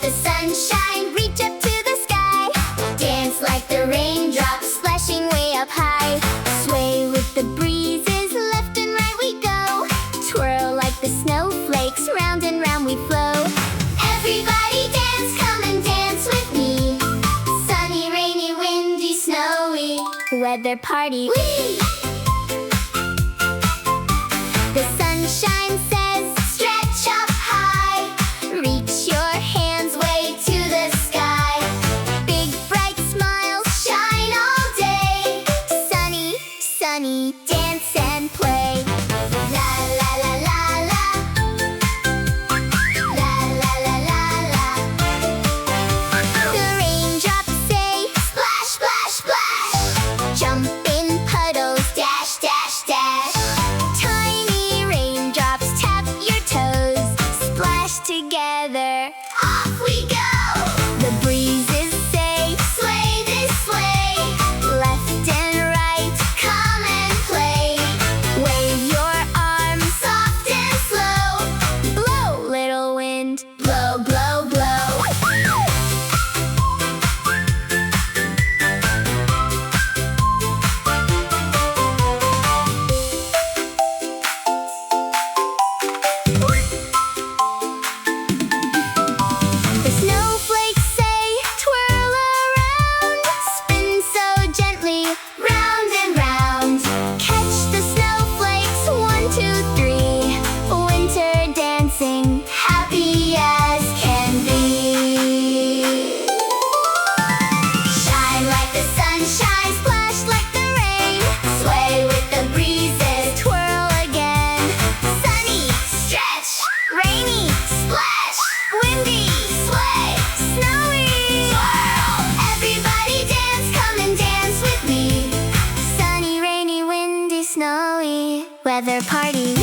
the sunshine, reach up to the sky. Dance like the raindrops, splashing way up high. Sway with the breezes, left and right we go. Twirl like the snowflakes, round and round we flow. Everybody dance, come and dance with me. Sunny, rainy, windy, snowy weather party. Whee! The sunshine says, stretch up high. Reach your hands way to the sky. Big bright smiles shine all day. Sunny, sunny, dance and play. La la la la la. La la la la la. The raindrops say, splash, splash, splash. Jump in puddles, dash, dash, dash. Tiny raindrops tap your toes. Splash together, off we go. The breezes say, sway this way. Left and right, come and play. Wave your arms, soft and slow. Blow, little wind, blow, blow, blow. The snowflakes say, twirl around. Spin so gently, round and round. Catch the snowflakes, 1, 2, 3. Winter dancing, happy as can be. Shine like the sunshine, splash like the rain. Sway with the breezes, twirl again. Sunny, stretch, rainy, splash. Windy, sway, snowy, twirl. Everybody dance, come and dance with me. Sunny, rainy, windy, snowy weather party.